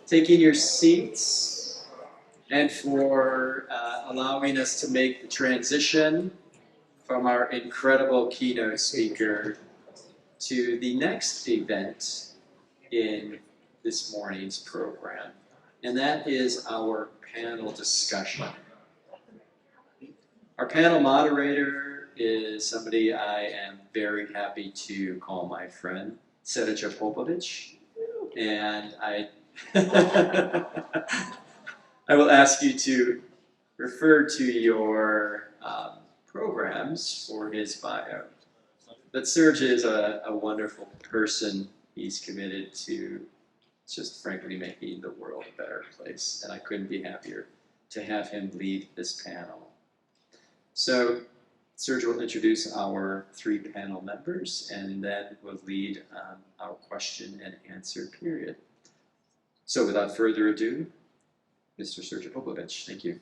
taking your seats and for allowing us to make the transition from our incredible keynote speaker to the next event in this morning's program, and that is our panel discussion. Our panel moderator is somebody I am very happy to call my friend, Srdja Popovic, and I will ask you to refer to your programs for his bio. But Srdja is a wonderful person. He's committed to just frankly making the world a better place, and I couldn't be happier to have him lead this panel. So Srdja will introduce our three panel members, and then will lead our question and answer period. So without further ado, Mr. Srdja Popovic, thank you.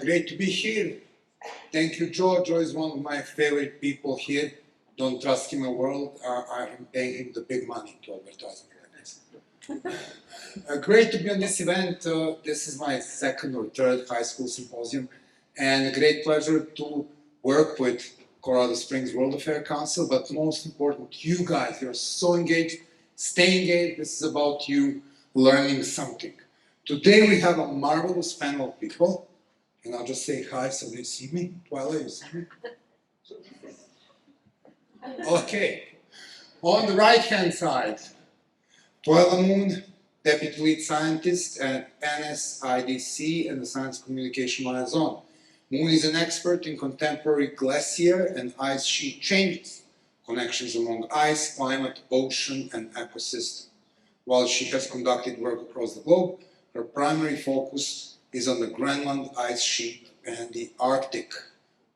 Great to be here. Thank you, Joe. Joe is one of my favorite people here. Don't trust him a world. I am paying him the big money to advertise me like this. Great to be on this event. This is my second or third high school symposium, and a great pleasure to work with Colorado Springs World Affairs Council, but most important, you guys, you're so engaged. Stay engaged. This is about you learning something. Today we have a marvelous panel of people, and I'll just say hi so they see me. Twila, you see me? Okay. On the right-hand side, Twila Moon, Deputy Lead Scientist at NSIDC and the Science Communication Liaison. Moon is an expert in contemporary glacier and ice sheet changes, connections among ice, climate, ocean, and ecosystem. While she has conducted work across the globe, her primary focus is on the Greenland ice sheet and the Arctic.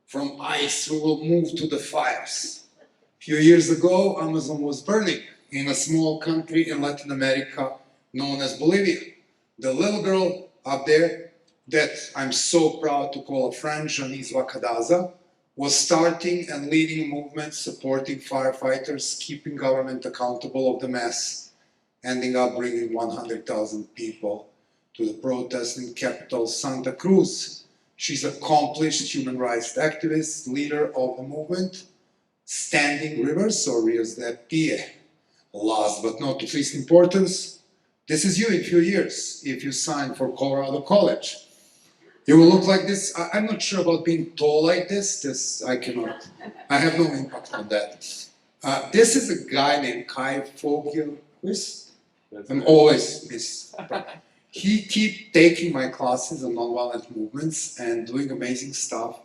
From ice, we will move to the fires. A few years ago, Amazon was burning in a small country in Latin America known as Bolivia. The little girl up there that I'm so proud to call a friend, Jhanisse Vaca-Daza, was starting and leading a movement supporting firefighters, keeping government accountable of the mess, ending up bringing 100,000 people to the protest in capital Santa Cruz. She's an accomplished human rights activist, leader of the movement, Standing Rivers, or Ríos de Pie. Last but not of least importance, this is you in a few years, if you sign for Colorado College. You will look like this. I'm not sure about being tall like this. I cannot. I have no impact on that. This is a guy named Kai Fogelquist. I'm always miss. He keeps taking my classes on nonviolent movements and doing amazing stuff.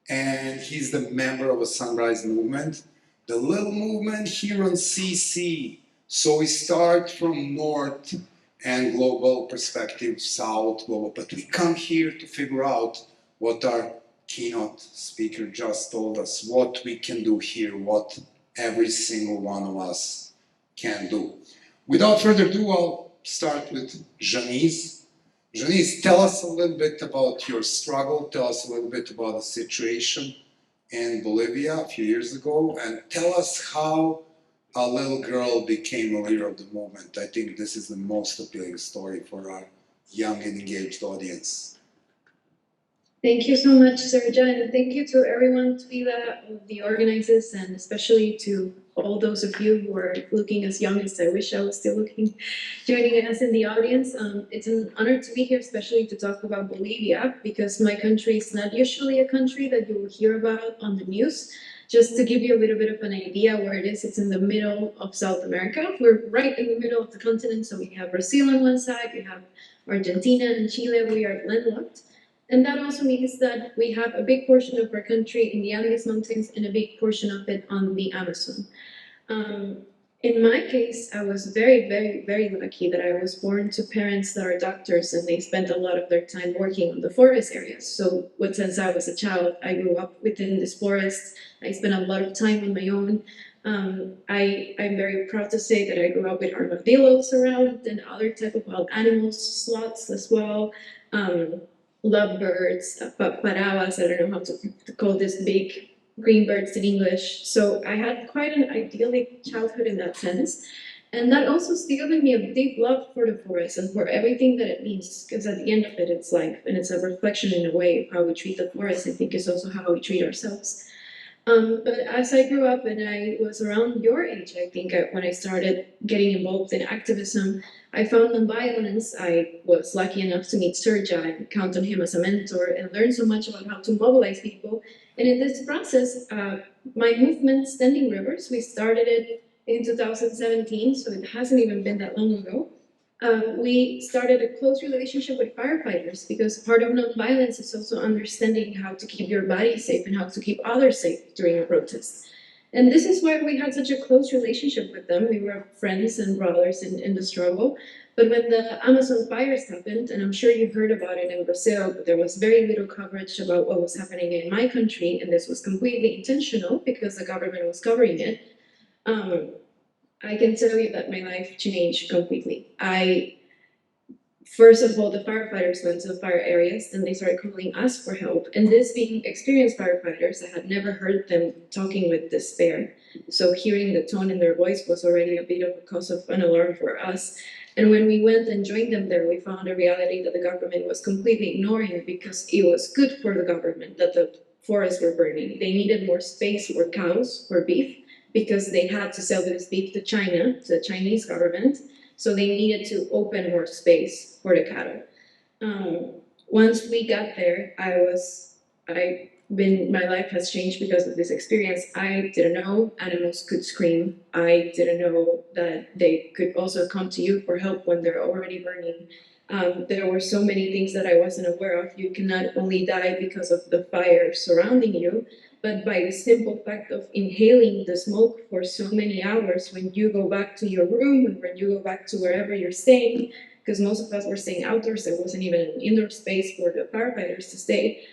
And he's the member of a Sunrise movement, the little movement here on CC. So we start from north and global perspective, south, global. But we come here to figure out what our keynote speaker just told us, what we can do here, what every single one of us can do. Without further ado, I'll start with Jhanisse. Jhanisse, tell us a little bit about your struggle, tell us a little bit about the situation in Bolivia a few years ago, and tell us how a little girl became a leader of the movement. I think this is the most appealing story for our young and engaged audience. Thank you so much, Srdja, and thank you to everyone, Twila, the organizers, and especially to all those of you who are looking as young as I wish I was still looking, joining us in the audience. It's an honor to be here, especially to talk about Bolivia, because my country is not usually a country that you will hear about on the news. Just to give you a little bit of an idea where it is, it's in the middle of South America. We're right in the middle of the continent, so we have Brazil on one side, we have Argentina and Chile, we are landlocked. And that also means that we have a big portion of our country in the Andes Mountains and a big portion of it on the Amazon. In my case, I was very, very, very lucky that I was born to parents that are doctors, and they spent a lot of their time working on the forest areas. So since I was a child, I grew up within this forest. I spent a lot of time on my own. I'm very proud to say that I grew up with armadillos around and other type of wild animals, sloths as well. Lovebirds, paparavas, I don't know how to call this big green birds in English. So I had quite an idyllic childhood in that sense. And that also instilled in me a deep love for the forest and for everything that it means, because at the end of it, it's life, and it's a reflection in a way of how we treat the forest. I think is also how we treat ourselves. But as I grew up and I was around your age, I think when I started getting involved in activism, I found nonviolence. I was lucky enough to meet Srdja and count on him as a mentor and learn so much about how to mobilize people. And in this process, my movement, Standing Rivers, we started it in 2017, so it hasn't even been that long ago. We started a close relationship with firefighters because part of nonviolence is also understanding how to keep your body safe and how to keep others safe during a protest. And this is why we had such a close relationship with them. We were friends and brothers in the struggle. But when the Amazon fires happened, and I'm sure you've heard about it in Brazil, but there was very little coverage about what was happening in my country, and this was completely intentional because the government was covering it. I can tell you that my life changed completely. First of all, the firefighters went to the fire areas, then they started calling us for help. And this being experienced firefighters, I had never heard them talking with despair. So hearing the tone in their voice was already a bit of a cause of an alarm for us. And when we went and joined them there, we found a reality that the government was completely ignoring because it was good for the government that the forests were burning. They needed more space for cows, for beef, because they had to sell this beef to China, to the Chinese government. So they needed to open more space for the cattle. Once we got there, my life has changed because of this experience. I didn't know animals could scream. I didn't know that they could also come to you for help when they're already burning. There were so many things that I wasn't aware of. You cannot only die because of the fire surrounding you, but by the simple fact of inhaling the smoke for so many hours when you go back to your room and when you go back to wherever you're staying, because most of us were staying outdoors, there wasn't even an indoor space for the firefighters to stay,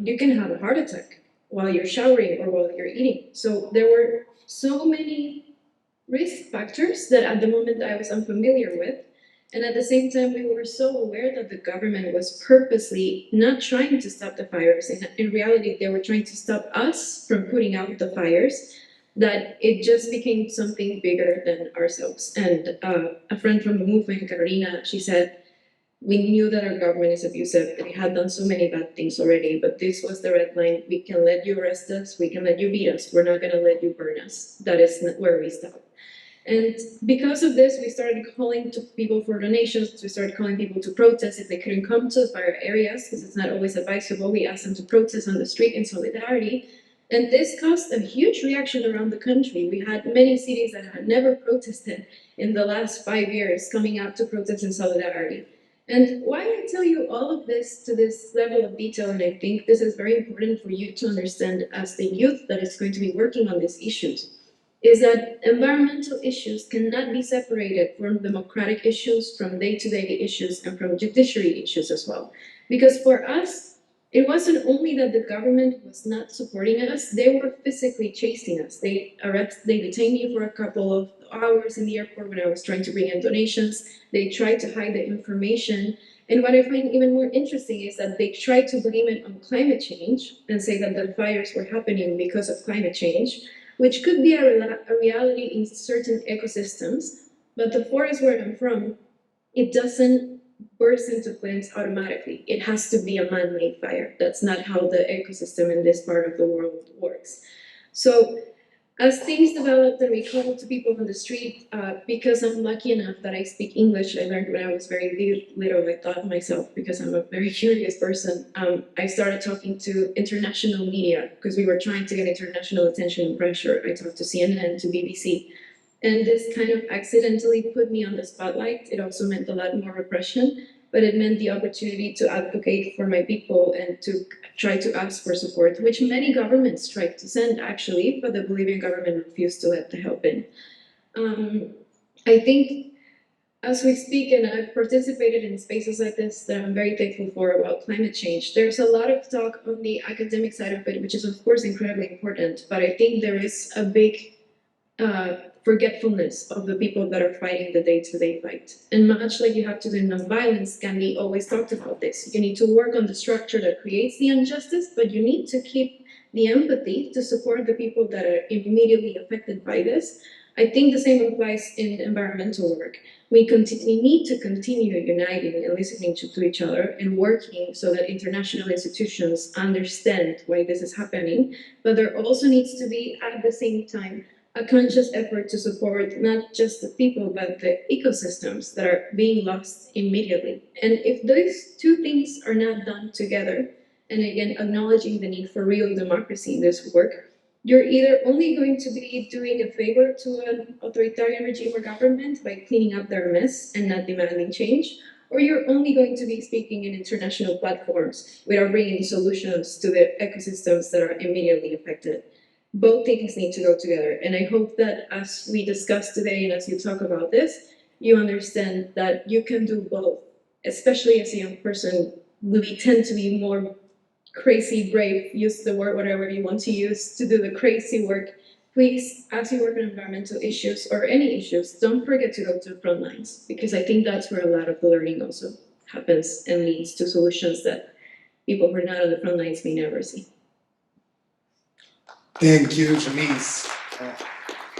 you can have a heart attack while you're showering or while you're eating. So there were so many risk factors that at the moment I was unfamiliar with. And at the same time, we were so aware that the government was purposely not trying to stop the fires. In reality, they were trying to stop us from putting out the fires, that it just became something bigger than ourselves. And a friend from the movement, Carolina, she said, we knew that our government is abusive. They had done so many bad things already, but this was the red line. We can let you arrest us. We can let you beat us. We're not going to let you burn us. That is not where we stop. And because of this, we started calling to people for donations. We started calling people to protest if they couldn't come to the fire areas, because it's not always advisable. We asked them to protest on the street in solidarity. And this caused a huge reaction around the country. We had many cities that had never protested in the last 5 years coming out to protest in solidarity. And why I tell you all of this to this level of detail, and I think this is very important for you to understand as the youth that is going to be working on these issues, is that environmental issues cannot be separated from democratic issues, from day-to-day issues, and from judiciary issues as well. Because for us, it wasn't only that the government was not supporting us, they were physically chasing us. They detained me for a couple of hours in the airport when I was trying to bring in donations. They tried to hide the information. And what I find even more interesting is that they tried to blame it on climate change and say that the fires were happening because of climate change, which could be a reality in certain ecosystems, but the forest where I'm from, it doesn't burst into flames automatically. It has to be a man-made fire. That's not how the ecosystem in this part of the world works. So as things developed and we called to people on the street, because I'm lucky enough that I speak English, I learned when I was very little, I thought myself, because I'm a very curious person, I started talking to international media, because we were trying to get international attention and pressure. I talked to CNN, to BBC, and this kind of accidentally put me on the spotlight. It also meant a lot more repression, but it meant the opportunity to advocate for my people and to try to ask for support, which many governments tried to send actually, but the Bolivian government refused to let the help in. I think as we speak, and I've participated in spaces like this that I'm very thankful for about climate change, there's a lot of talk on the academic side of it, which is of course incredibly important, but I think there is a big forgetfulness of the people that are fighting the day-to-day fight. And much like you have to do in nonviolence, Gandhi always talked about this. You need to work on the structure that creates the injustice, but you need to keep the empathy to support the people that are immediately affected by this. I think the same applies in environmental work. We need to continue uniting and listening to each other and working so that international institutions understand why this is happening. But there also needs to be, at the same time, a conscious effort to support not just the people, but the ecosystems that are being lost immediately. And if those two things are not done together, and again, acknowledging the need for real democracy in this work, you're either only going to be doing a favor to an authoritarian regime or government by cleaning up their mess and not demanding change, or you're only going to be speaking in international platforms without bringing solutions to the ecosystems that are immediately affected. Both things need to go together. And I hope that as we discuss today and as you talk about this, you understand that you can do both, especially as a young person. We tend to be more crazy brave, use the word whatever you want to use to do the crazy work. Please, as you work on environmental issues or any issues, don't forget to go to the front lines, because I think that's where a lot of the learning also happens and leads to solutions that people who are not on the front lines may never see. Thank you, Jhanisse.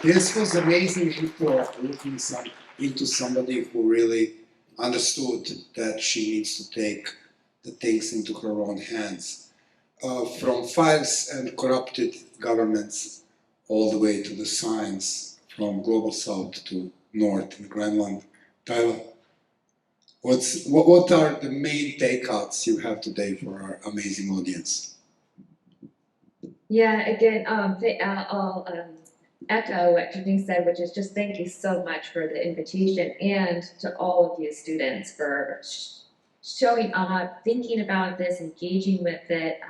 This was amazing intro, looking into somebody who really understood that she needs to take the things into her own hands. From files and corrupted governments all the way to the science, from global south to north in Greenland. Tyler, what are the main takeouts you have today for our amazing audience? Yeah, again, I'll echo what Jhanisse said, which is just thank you so much for the invitation, and to all of you students for showing up, thinking about this, engaging with it,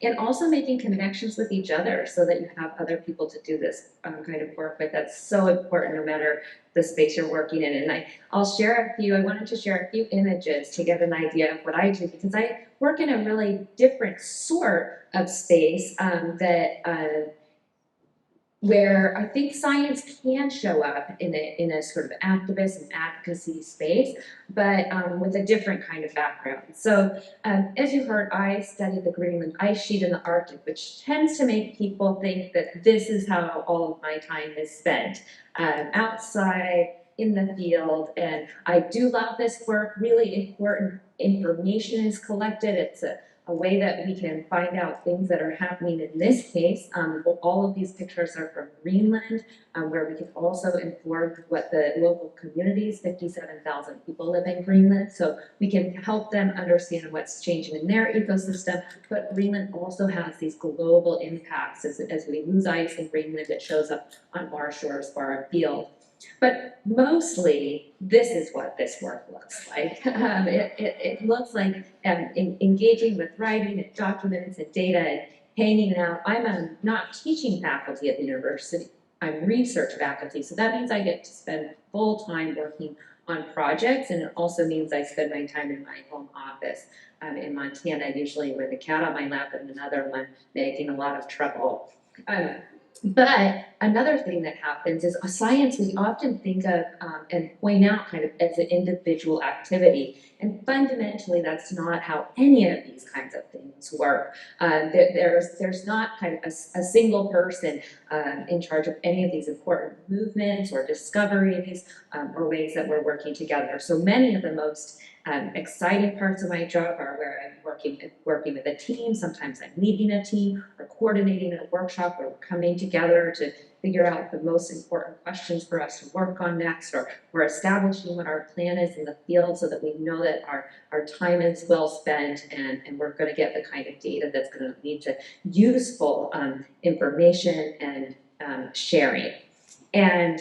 and also making connections with each other so that you have other people to do this kind of work with. That's so important no matter the space you're working in. And I wanted to share a few images to get an idea of what I do, because I work in a really different sort of space where I think science can show up in a sort of activist and advocacy space, but with a different kind of background. So as you heard, I studied the Greenland ice sheet in the Arctic, which tends to make people think that this is how all of my time is spent, outside in the field. And I do love this work. Really important information is collected. It's a way that we can find out things that are happening in this case. All of these pictures are from Greenland, where we can also inform what the local communities, 57,000 people live in Greenland, so we can help them understand what's changing in their ecosystem. But Greenland also has these global impacts. As we lose ice in Greenland, it shows up on our shores far afield. But mostly, this is what this work looks like. It looks like engaging with writing and documents and data and hanging out. I'm not teaching faculty at the university. I'm research faculty, so that means I get to spend full time working on projects, and it also means I spend my time in my home office in Montana, usually with a cat on my lap and another one making a lot of trouble. But another thing that happens is science we often think of and point out kind of as an individual activity. And fundamentally, that's not how any of these kinds of things work. There's not kind of a single person in charge of any of these important movements or discoveries or ways that we're working together. So many of the most exciting parts of my job are where I'm working with a team. Sometimes I'm leading a team or coordinating a workshop where we're coming together to figure out the most important questions for us to work on next, or we're establishing what our plan is in the field so that we know that our time is well spent and we're going to get the kind of data that's going to lead to useful information and sharing. And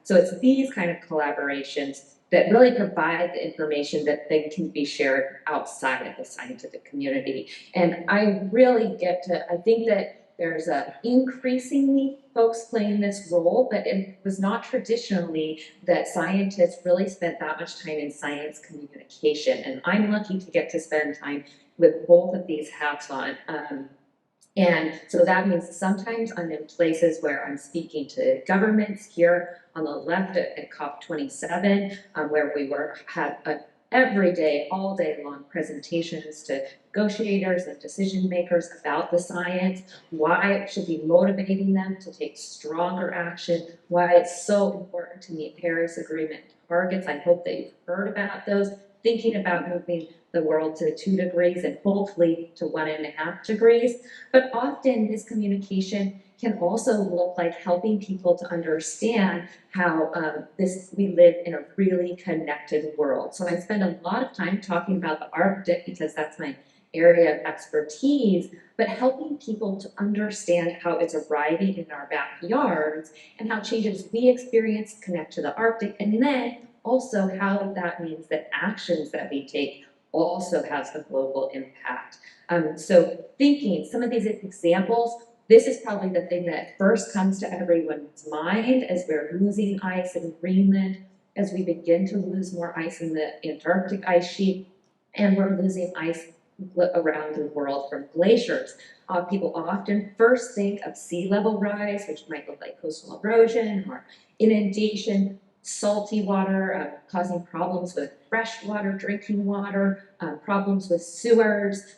so it's these kind of collaborations that really provide the information that then can be shared outside of the scientific community. And I really I think that there's increasingly folks playing this role, but it was not traditionally that scientists really spent that much time in science communication. And I'm lucky to get to spend time with both of these hats on. And so that means sometimes I'm in places where I'm speaking to governments here on the left at COP27, where we had every day, all day long presentations to negotiators and decision makers about the science, why it should be motivating them to take stronger action, why it's so important to meet Paris Agreement targets. I hope that you've heard about those, thinking about moving the world to 2 degrees and hopefully to 1.5 degrees. But often this communication can also look like helping people to understand how we live in a really connected world. So I spend a lot of time talking about the Arctic because that's my area of expertise, but helping people to understand how it's arriving in our backyards and how changes we experience connect to the Arctic, and then also how that means that actions that we take also has a global impact. So thinking some of these examples, this is probably the thing that first comes to everyone's mind as we're losing ice in Greenland, as we begin to lose more ice in the Antarctic ice sheet, and we're losing ice around the world from glaciers. People often first think of sea level rise, which might look like coastal erosion or inundation, salty water causing problems with freshwater drinking water, problems with sewers,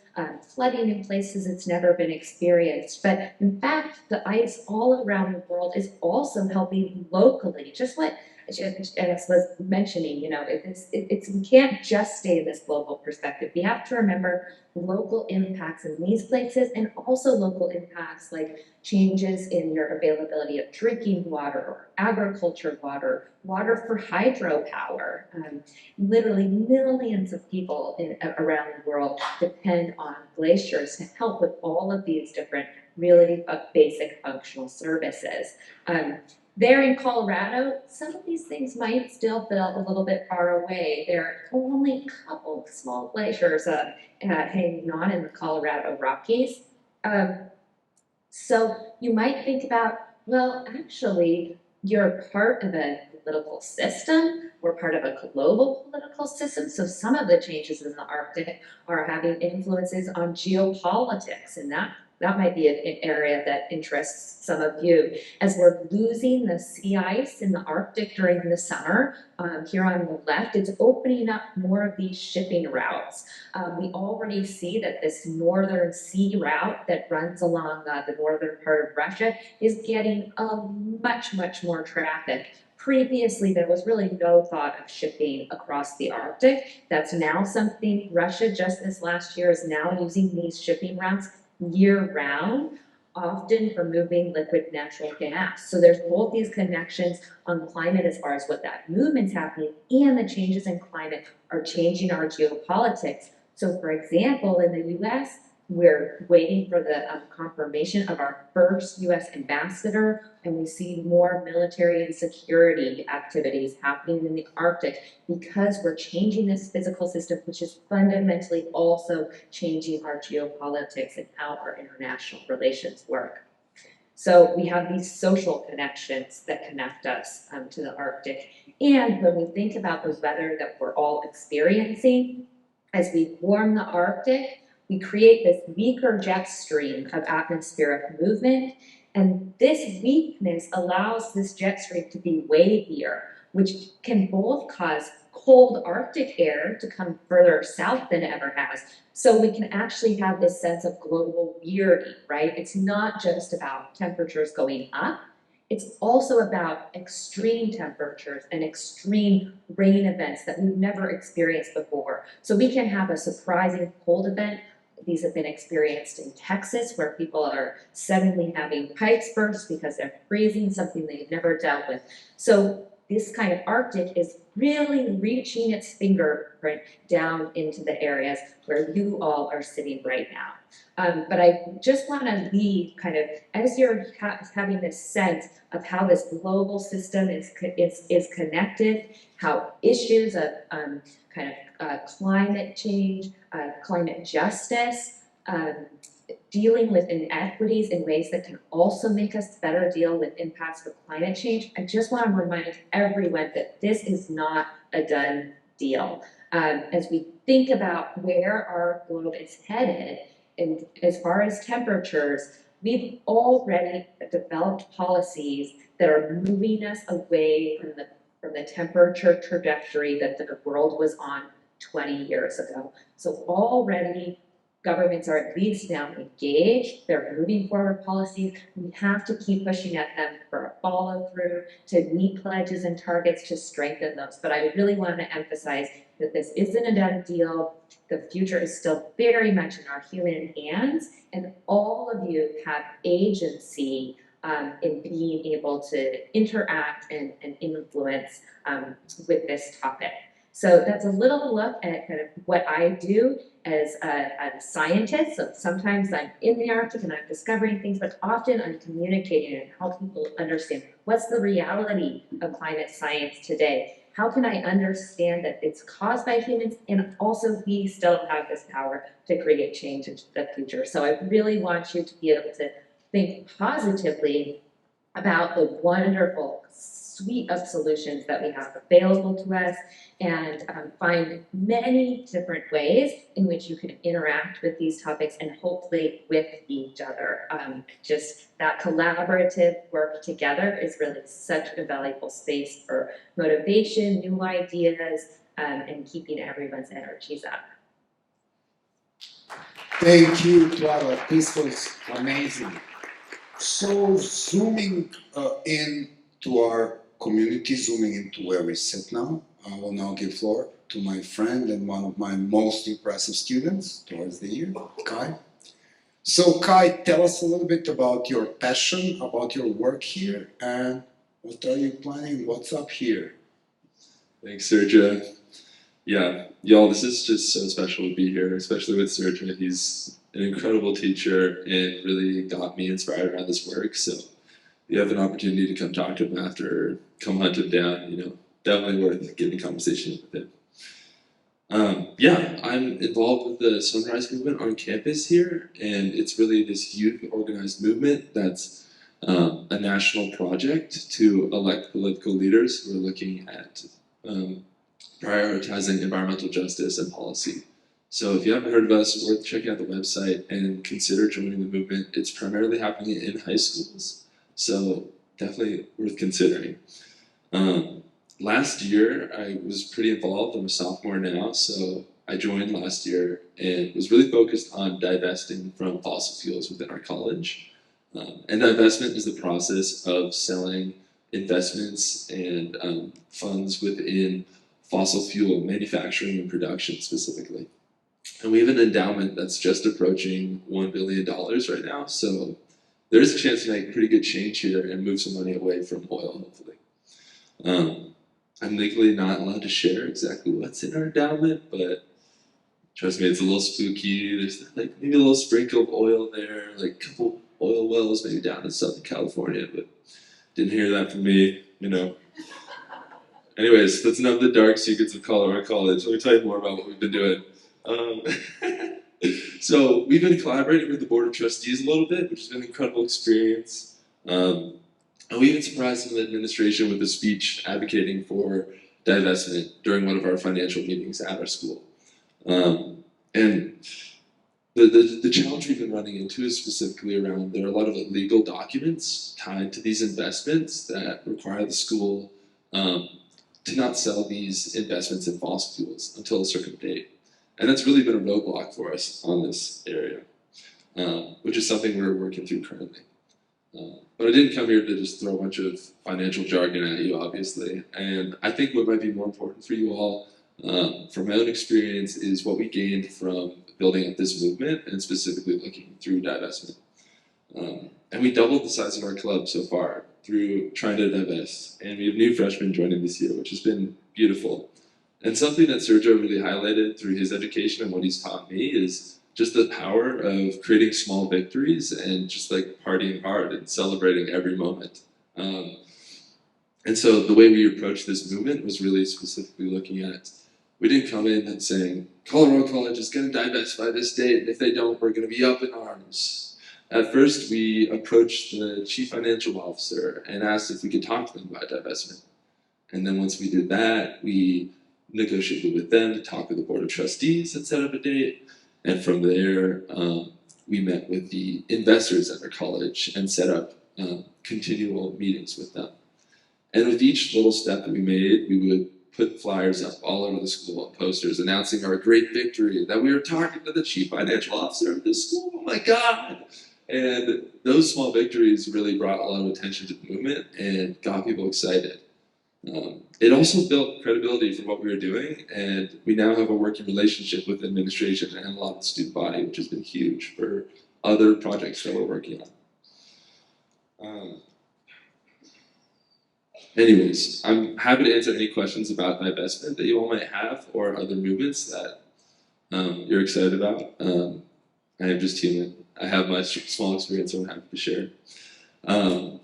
flooding in places it's never been experienced. But in fact, the ice all around the world is also helping locally, just what Jhanisse was mentioning, you know, we can't just stay in this global perspective. We have to remember local impacts in these places and also local impacts like changes in your availability of drinking water or agriculture water, water for hydropower. Literally millions of people around the world depend on glaciers to help with all of these different really basic functional services. There in Colorado, some of these things might still feel a little bit far away. There are only a couple of small glaciers hanging on in the Colorado Rockies. So you might think about, well, actually, you're part of a political system. We're part of a global political system. So some of the changes in the Arctic are having influences on geopolitics, and that might be an area that interests some of you. As we're losing the sea ice in the Arctic during the summer, here on the left, it's opening up more of these shipping routes. We already see that this northern sea route that runs along the northern part of Russia is getting much, much more traffic. Previously, there was really no thought of shipping across the Arctic. That's now something Russia, just this last year, is now using these shipping routes year-round, often for moving liquid natural gas. So there's both these connections on climate as far as what that movement's happening, and the changes in climate are changing our geopolitics. So for example, in the US, we're waiting for the confirmation of our first US ambassador, and we see more military and security activities happening in the Arctic because we're changing this physical system, which is fundamentally also changing our geopolitics and how our international relations work. So we have these social connections that connect us to the Arctic. And when we think about the weather that we're all experiencing, as we warm the Arctic, we create this weaker jet stream of atmospheric movement, and this weakness allows this jet stream to be wavier, which can both cause cold Arctic air to come further south than it ever has. So we can actually have this sense of global weirding, right? It's not just about temperatures going up, it's also about extreme temperatures and extreme rain events that we've never experienced before. So we can have a surprising cold event. These have been experienced in Texas, where people are suddenly having pipes burst because they're freezing, something they've never dealt with. So this kind of Arctic is really reaching its fingerprint down into the areas where you all are sitting right now. But I just want to leave kind of, as you're having this sense of how this global system is connected, how issues of climate change, climate justice, dealing with inequities in ways that can also make us better deal with impacts of climate change. I just want to remind everyone that this is not a done deal. As we think about where our globe is headed, and as far as temperatures, we've already developed policies that are moving us away from the temperature trajectory that the world was on 20 years ago. So already governments are at least now engaged, they're moving forward policies. We have to keep pushing at them for a follow through, to meet pledges and targets, to strengthen those. But I really want to emphasize that this isn't a done deal. The future is still very much in our human hands, and all of you have agency in being able to interact and influence with this topic. So that's a little look at kind of what I do as a scientist. So sometimes I'm in the Arctic and I'm discovering things, but often I'm communicating and help people understand what's the reality of climate science today. How can I understand that it's caused by humans, and also we still have this power to create change into the future. So I really want you to be able to think positively about the wonderful suite of solutions that we have available to us, and find many different ways in which you can interact with these topics and hopefully with each other. Just that collaborative work together is really such a valuable space for motivation, new ideas, and keeping everyone's energies up. Thank you, Twila. This was amazing. So zooming into our community, zooming into where we sit now, I will now give floor to my friend and one of my most impressive students towards the year, Kai. So Kai, tell us a little bit about your passion, about your work here, and what are you planning, what's up here? Thanks, Srdja. Yeah, y'all, this is just so special to be here, especially with Srdja. He's an incredible teacher and really got me inspired around this work. So if you have an opportunity to come talk to him after, come hunt him down, you know, definitely worth getting a conversation with him. Yeah, I'm involved with the Sunrise movement on campus here, and it's really this youth organized movement that's a national project to elect political leaders who are looking at prioritizing environmental justice and policy. So if you haven't heard of us, worth checking out the website and consider joining the movement. It's primarily happening in high schools, so definitely worth considering. Last year, I was pretty involved. I'm a sophomore now, so I joined last year and was really focused on divesting from fossil fuels within our college. And divestment is the process of selling investments and funds within fossil fuel manufacturing and production specifically. And we have an endowment that's just approaching $1 billion right now, so there's a chance to make pretty good change here and move some money away from oil, hopefully. I'm legally not allowed to share exactly what's in our endowment, but trust me, it's a little spooky. There's like maybe a little sprinkle of oil there, like a couple oil wells maybe down in Southern California, but didn't hear that from me, you know. Anyways, that's enough of the dark secrets of Colorado College. Let me tell you more about what we've been doing. So we've been collaborating with the Board of Trustees a little bit, which has been an incredible experience. And we even surprised the administration with a speech advocating for divestment during one of our financial meetings at our school. And the challenge we've been running into is specifically around there are a lot of illegal documents tied to these investments that require the school to not sell these investments in fossil fuels until a certain date. And that's really been a roadblock for us on this area, which is something we're working through currently. But I didn't come here to just throw a bunch of financial jargon at you, obviously. And I think what might be more important for you all, from my own experience, is what we gained from building up this movement and specifically looking through divestment. And we doubled the size of our club so far through trying to divest. And we have new freshmen joining this year, which has been beautiful. And something that Srdja really highlighted through his education and what he's taught me is just the power of creating small victories and just like partying hard and celebrating every moment. And so the way we approached this movement was really specifically looking at, we didn't come in and saying, Colorado College is going to divest by this date, and if they don't, we're going to be up in arms. At first, we approached the chief financial officer and asked if we could talk to them about divestment. And then once we did that, we negotiated with them to talk with the Board of Trustees and set up a date. And from there, we met with the investors at our college and set up continual meetings with them. And with each little step that we made, we would put flyers up all over the school, posters announcing our great victory, that we were talking to the chief financial officer of this school. Oh my God! And those small victories really brought a lot of attention to the movement and got people excited. It also built credibility for what we were doing, and we now have a working relationship with the administration and a lot of the student body, which has been huge for other projects that we're working on. Anyways, I'm happy to answer any questions about divestment that you all might have, or other movements that you're excited about. I am just human. I have my small experience, so I'm happy to share.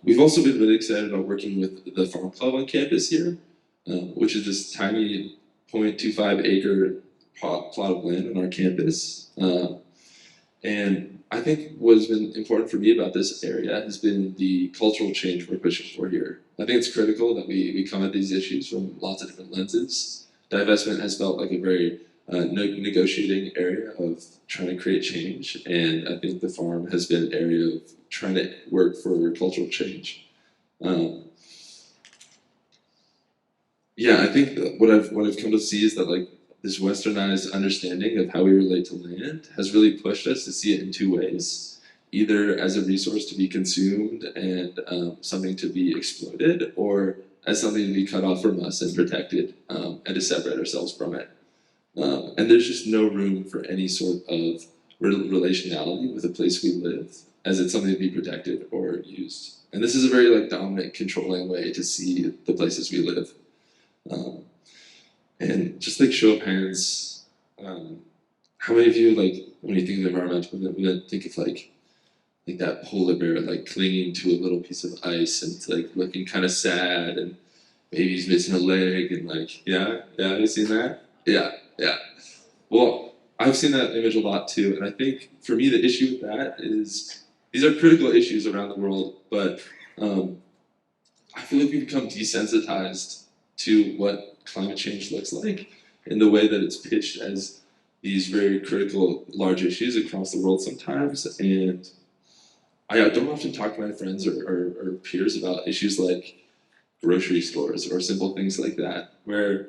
We've also been really excited about working with the Farm Club on campus here, which is this tiny 0.25 acre plot of land on our campus. And I think what has been important for me about this area has been the cultural change we're pushing for here. I think it's critical that we come at these issues from lots of different lenses. Divestment has felt like a very negotiating area of trying to create change, and I think the farm has been an area of trying to work for cultural change. Yeah, I think what I've come to see is that like this westernized understanding of how we relate to land has really pushed us to see it in two ways: either as a resource to be consumed and something to be exploited, or as something to be cut off from us and protected, and to separate ourselves from it. And there's just no room for any sort of relationality with the place we live, as it's something to be protected or used. And this is a very like dominant, controlling way to see the places we live. And just like show of hands, how many of you, like when you think of the environmental movement, think of like that polar bear like clinging to a little piece of ice and it's like looking kind of sad and maybe he's missing a leg and like yeah, have you seen that? Yeah. Well, I've seen that image a lot too, and I think for me the issue with that is these are critical issues around the world, but I feel like we've become desensitized to what climate change looks like in the way that it's pitched as these very critical, large issues across the world sometimes. And I don't often talk to my friends or peers about issues like grocery stores or simple things like that, where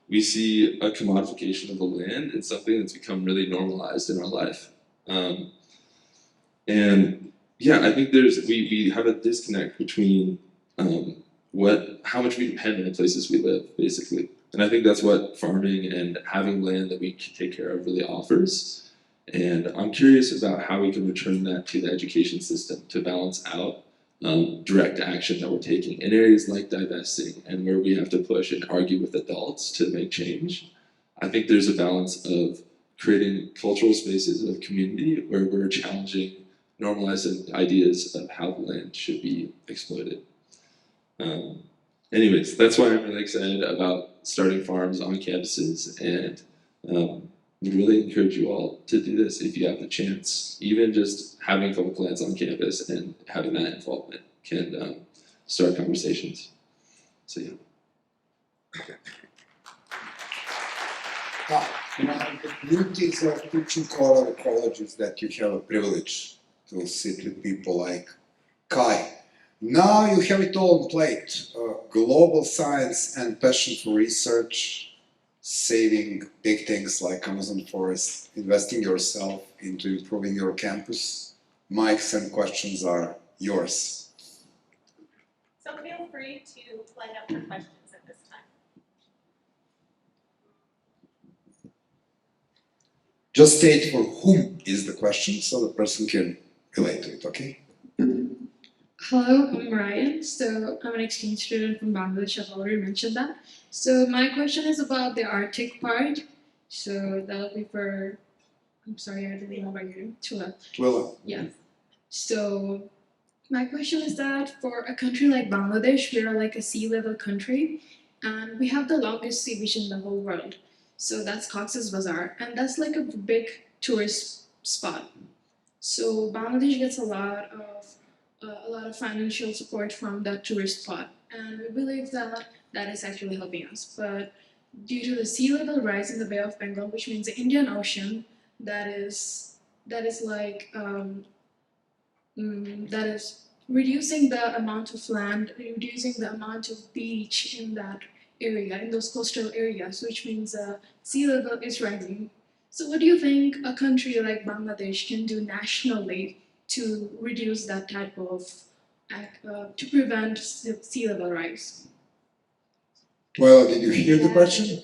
we see a commodification of the land and something that's become really normalized in our life. And yeah, I think we have a disconnect between how much we depend on the places we live, basically. And I think that's what farming and having land that we can take care of really offers. And I'm curious about how we can return that to the education system to balance out direct action that we're taking in areas like divesting and where we have to push and argue with adults to make change. I think there's a balance of creating cultural spaces of community where we're challenging normalized ideas of how the land should be exploited. Anyways, that's why I'm really excited about starting farms on campuses, and we really encourage you all to do this if you have the chance. Even just having a couple plants on campus and having that involvement can start conversations. So yeah. One of the beauties of teaching choral ecology is that you have a privilege to sit with people like Kai. Now you have it all on plate. Global science and passion for research, saving big things like Amazon forest, investing yourself into improving your campus. Mics and questions are yours. So feel free to line up for questions at this time. Just state for whom is the question so the person can relate to it, okay? Hello, I'm Ryan. So I'm an exchange student from Bangladesh. I've already mentioned that. So my question is about the Arctic part. So that'll be for, I'm sorry, I didn't know about your name, Twila. Twila. Yeah. So my question is that for a country like Bangladesh, we are like a sea level country, and we have the longest sea beach in the whole world. So that's Cox's Bazar, and that's like a big tourist spot. So Bangladesh gets a lot of financial support from that tourist spot, and we believe that that is actually helping us. But due to the sea level rise in the Bay of Bengal, which means the Indian Ocean, that is reducing the amount of land, reducing the amount of beach in area, in those coastal areas, which means sea level is rising. So what do you think a country like Bangladesh can do nationally to reduce that type of, to prevent sea level rise? Well, did you hear the question?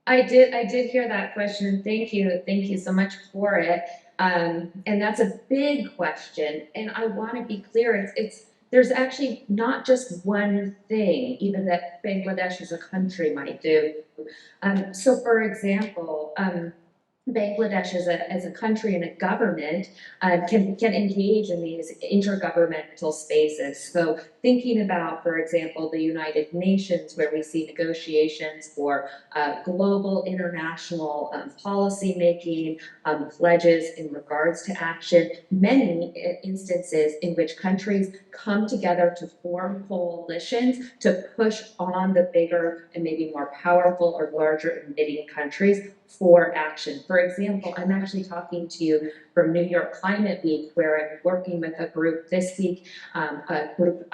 I did hear that question. Thank you so much for it. And that's a big question. And I want to be clear, there's actually not just one thing, even that Bangladesh as a country might do. So for example, Bangladesh as a country and a government can engage in these intergovernmental spaces. So thinking about, for example, the United Nations, where we see negotiations for global international policy making, pledges in regards to action, many instances in which countries come together to form coalitions to push on the bigger and maybe more powerful or larger emitting countries for action. For example, I'm actually talking to you from New York Climate Week, where I'm working with a group this week, a group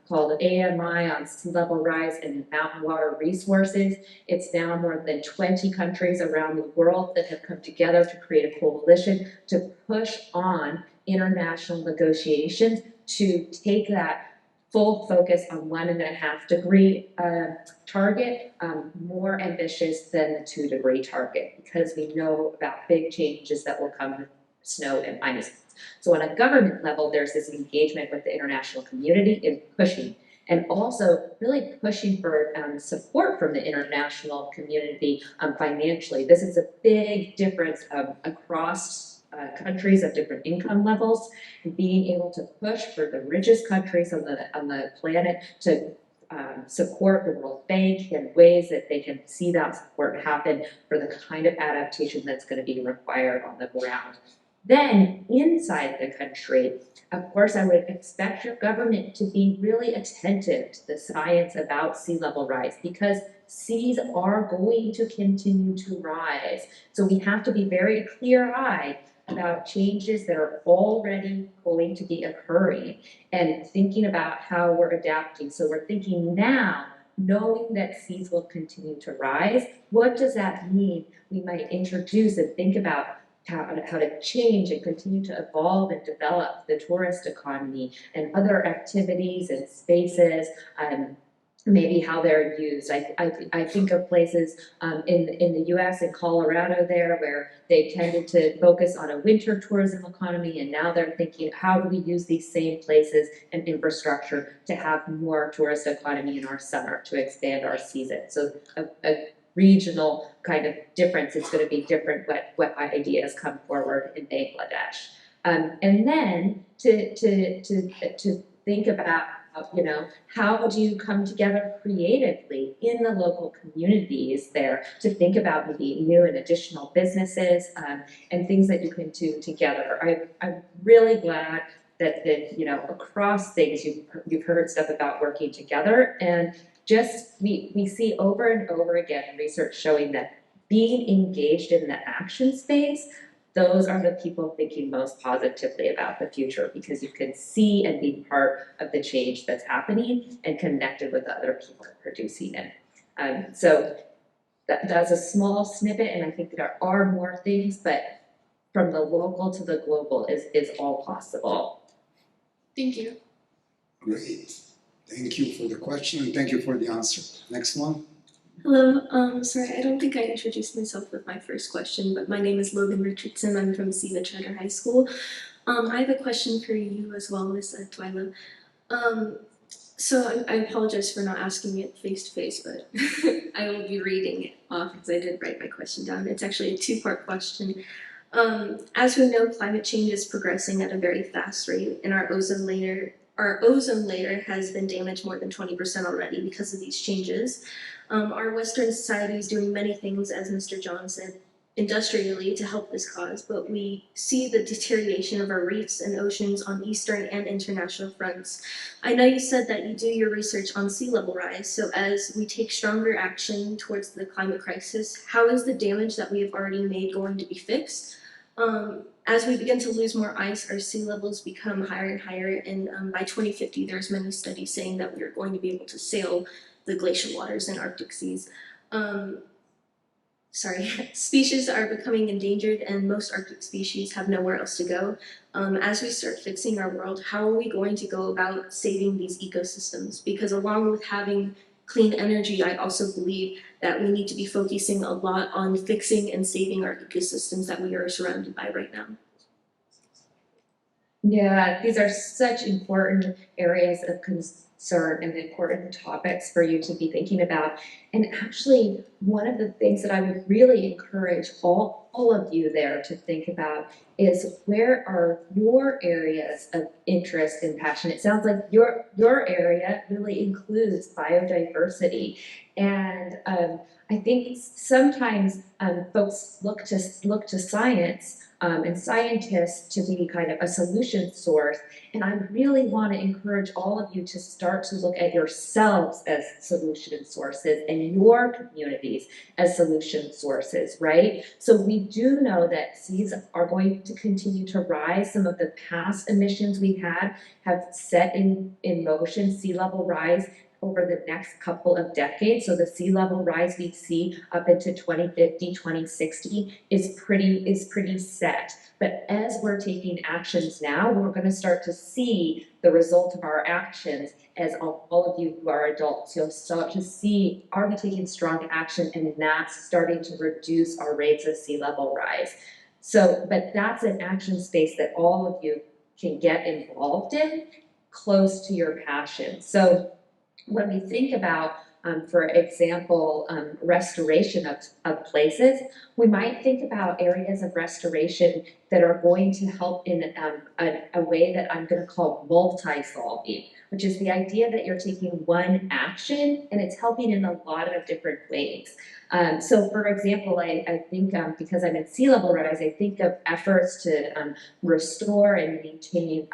called AMI on sea level rise and mountain water resources. It's now more than 20 countries around the world that have come together to create a coalition to push on international negotiations to take that full focus on 1.5 degree target, more ambitious than the 2 degree target, because we know about big changes that will come with snow and ice. So on a government level, there's this engagement with the international community in pushing, and also really pushing for support from the international community financially. This is a big difference across countries of different income levels, and being able to push for the richest countries on the planet to support the World Bank in ways that they can see that support happen for the kind of adaptation that's going to be required on the ground. Then inside the country, of course, I would expect your government to be really attentive to the science about sea level rise, because seas are going to continue to rise. So we have to be very clear-eyed about changes that are already going to be occurring and thinking about how we're adapting. So we're thinking now, knowing that seas will continue to rise, what does that mean? We might introduce and think about how to change and continue to evolve and develop the tourist economy and other activities and spaces, maybe how they're used. I think of places in the US, in Colorado there, where they tended to focus on a winter tourism economy, and now they're thinking, how do we use these same places and infrastructure to have more tourist economy in our summer to expand our season? So a regional kind of difference, it's going to be different what ideas come forward in Bangladesh. And then to think about, how do you come together creatively in the local communities there to think about maybe new and additional businesses and things that you can do together. I'm really glad that across things you've heard stuff about working together, and just we see over and over again research showing that being engaged in the action space, those are the people thinking most positively about the future, because you can see and be part of the change that's happening and connected with the other people producing it. So that's a small snippet, and I think there are more things, but from the local to the global is all possible. Thank you. Great. Thank you for the question and thank you for the answer. Next one. Hello, sorry, I don't think I introduced myself with my first question, but my name is Logan Richardson. I'm from Siva Charter High School. I have a question for you as well, Ms. Twila. So I apologize for not asking it face to face, but I will be reading it off because I did write my question down. It's actually a two-part question. As we know, climate change is progressing at a very fast rate, and our ozone layer has been damaged more than 20% already because of these changes. Our Western society is doing many things, as Mr. John said, industrially to help this cause, but we see the deterioration of our reefs and oceans on Eastern and international fronts. I know you said that you do your research on sea level rise, so as we take stronger action towards the climate crisis, how is the damage that we have already made going to be fixed? As we begin to lose more ice, our sea levels become higher and higher, and by 2050, there's many studies saying that we are going to be able to sail the glacial waters in Arctic seas. Species are becoming endangered and most Arctic species have nowhere else to go. As we start fixing our world, how are we going to go about saving these ecosystems? Because along with having clean energy, I also believe that we need to be focusing a lot on fixing and saving our ecosystems that we are surrounded by right now. Yeah, these are such important areas of concern and important topics for you to be thinking about. And actually, one of the things that I would really encourage all of you there to think about is, where are your areas of interest and passion? It sounds like your area really includes biodiversity. And I think sometimes folks look to science and scientists to be kind of a solution source. And I really want to encourage all of you to start to look at yourselves as solution sources and your communities as solution sources, right? So we do know that seas are going to continue to rise. Some of the past emissions we've had have set in motion sea level rise over the next couple of decades. So the sea level rise we see up into 2050, 2060 is pretty set. But as we're taking actions now, we're going to start to see the result of our actions. As all of you who are adults, you'll start to see, are we taking strong action, and that's starting to reduce our rates of sea level rise. So, but that's an action space that all of you can get involved in, close to your passion. So when we think about, for example, restoration of places, we might think about areas of restoration that are going to help in a way that I'm going to call multi-solving, which is the idea that you're taking one action and it's helping in a lot of different ways. So for example, I think because I'm in sea level rise, I think of efforts to restore and maintain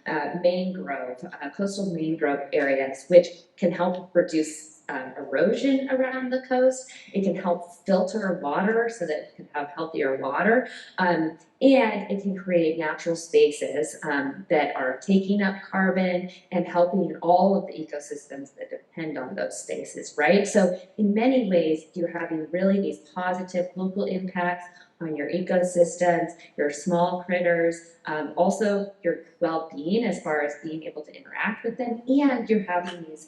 mangrove, coastal mangrove areas, which can help reduce erosion around the coast. It can help filter water so that it can have healthier water. And it can create natural spaces that are taking up carbon and helping all of the ecosystems that depend on those spaces, right? So in many ways, you're having really these positive local impacts on your ecosystems, your small critters, also your well-being as far as being able to interact with them, and you're having these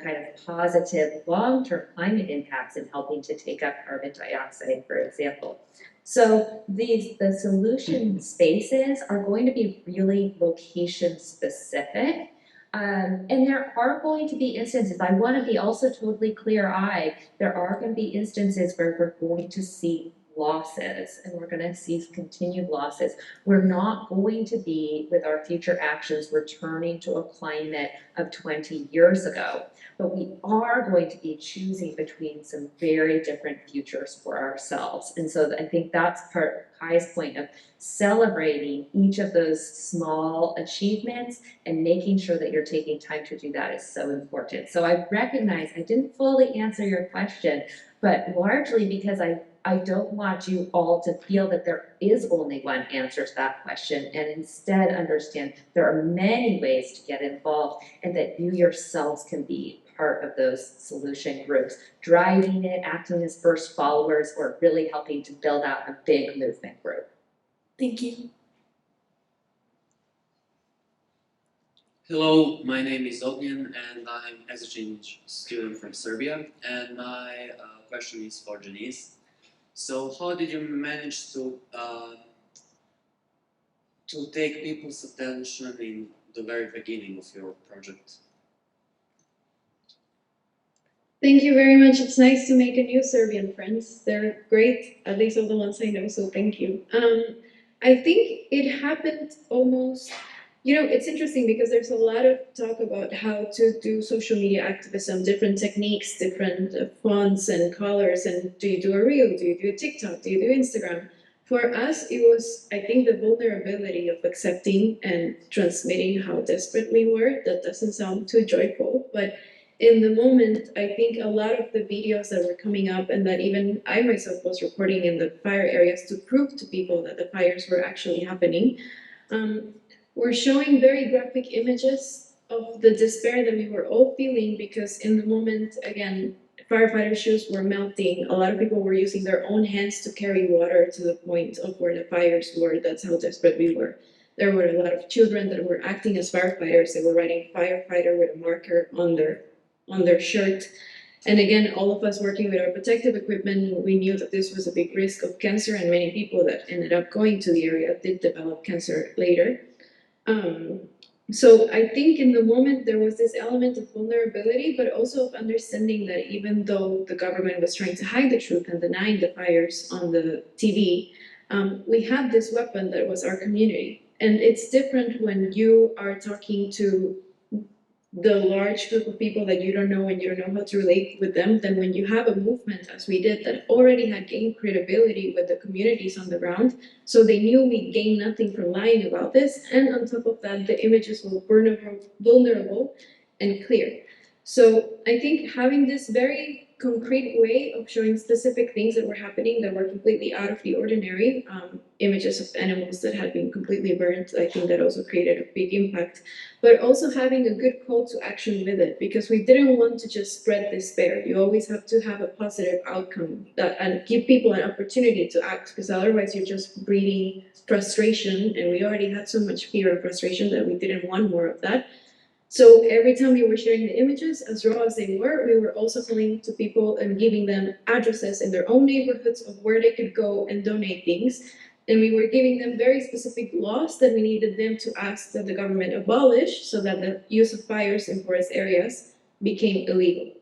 kind of positive long-term climate impacts in helping to take up carbon dioxide, for example. So the solution spaces are going to be really location specific. And there are going to be instances, I want to be also totally clear-eyed, there are going to be instances where we're going to see losses, and we're going to see continued losses. We're not going to be, with our future actions, returning to a climate of 20 years ago, but we are going to be choosing between some very different futures for ourselves. And so I think that's part of Kai's point of celebrating each of those small achievements and making sure that you're taking time to do that is so important. So I recognize I didn't fully answer your question, but largely because I don't want you all to feel that there is only one answer to that question, and instead understand there are many ways to get involved, and that you yourselves can be part of those solution groups, driving it, acting as first followers, or really helping to build out a big movement group. Thank you. Hello, my name is Ognjen and I'm an exchange student from Serbia, and my question is for Jhanisse. So how did you manage to take people's attention in the very beginning of your project? Thank you very much. It's nice to make a new Serbian friends. They're great, at least all the ones I know, so thank you. I think it happened almost, it's interesting because there's a lot of talk about how to do social media activism, different techniques, different fonts and colors, and do you do a reel, do you do a TikTok, do you do Instagram? For us, it was, I think, the vulnerability of accepting and transmitting how desperate we were. That doesn't sound too joyful, but in the moment, I think a lot of the videos that were coming up, and that even I myself was recording in the fire areas to prove to people that the fires were actually happening, were showing very graphic images of the despair that we were all feeling, because in the moment, again, firefighter shoes were melting. A lot of people were using their own hands to carry water to the point of where the fires were. That's how desperate we were. There were a lot of children that were acting as firefighters. They were writing firefighter with a marker on their shirt. And again, all of us working with our protective equipment, we knew that this was a big risk of cancer, and many people that ended up going to the area did develop cancer later. So I think in the moment there was this element of vulnerability, but also of understanding that even though the government was trying to hide the truth and denying the fires on the TV, we had this weapon that was our community. And it's different when you are talking to the large group of people that you don't know and you don't know how to relate with them than when you have a movement, as we did, that already had gained credibility with the communities on the ground. So they knew we gained nothing from lying about this. And on top of that, the images were vulnerable and clear. So I think having this very concrete way of showing specific things that were happening that were completely out of the ordinary, images of animals that had been completely burnt, I think that also created a big impact. But also having a good call to action with it, because we didn't want to just spread despair. You always have to have a positive outcome and give people an opportunity to act, because otherwise you're just breeding frustration, and we already had so much fear and frustration that we didn't want more of that. So every time we were sharing the images, as raw as they were, we were also calling to people and giving them addresses in their own neighborhoods of where they could go and donate things. And we were giving them very specific laws that we needed them to ask that the government abolish, so that the use of fires in forest areas became illegal.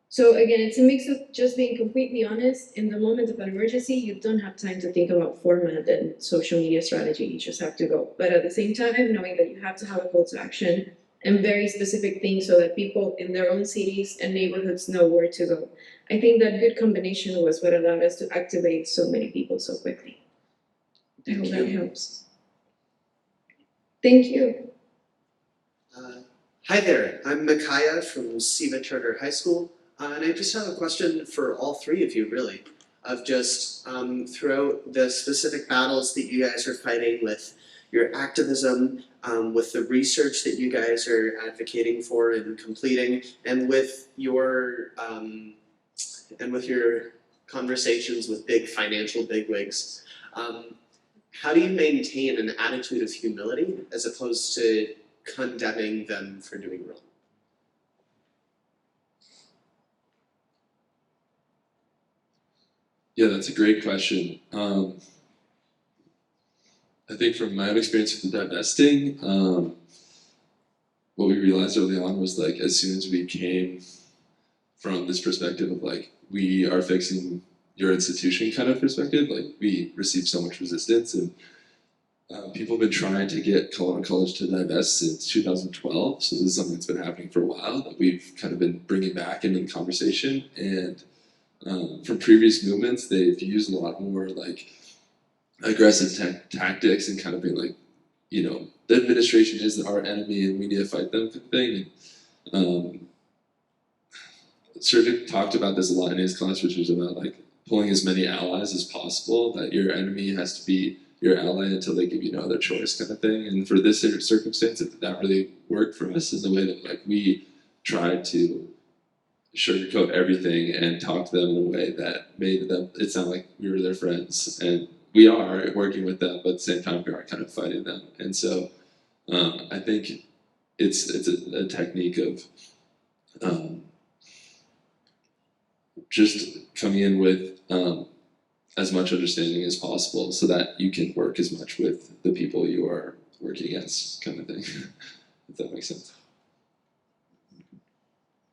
So again, it's a mix of just being completely honest. In the moment of an emergency, you don't have time to think about format and social media strategy. You just have to go. But at the same time, knowing that you have to have a call to action and very specific things so that people in their own cities and neighborhoods know where to go. I think that good combination was what allowed us to activate so many people so quickly. I hope that helps. Thank you. Hi there, I'm Micaiah from Siva Charter High School, and I just have a question for all three of you, really, of just throughout the specific battles that you guys are fighting with your activism, with the research that you guys are advocating for and completing, and with your conversations with big financial bigwigs. How do you maintain an attitude of humility as opposed to condemning them for doing wrong? Yeah, that's a great question. I think from my own experience with the divesting, what we realized early on was, like, as soon as we came from this perspective of, like, we are fixing your institution kind of perspective, like, we received so much resistance, and people have been trying to get Colorado College to divest since 2012, so this is something that's been happening for a while that we've kind of been bringing back into the conversation. And from previous movements, they've used a lot more, like, aggressive tactics and kind of being like, you know, the administration is our enemy and we need to fight them kind of thing. And Srdja talked about this a lot in his class, which was about, like, pulling as many allies as possible, that your enemy has to be your ally until they give you no other choice kind of thing. And for this circumstance, that really worked for us in the way that, like, we tried to sugarcoat everything and talk to them in a way that made them, it sound like we were their friends. And we are working with them, but at the same time we are kind of fighting them. And so I think it's a technique of just coming in with as much understanding as possible so that you can work as much with the people you are working against, kind of thing, if that makes sense.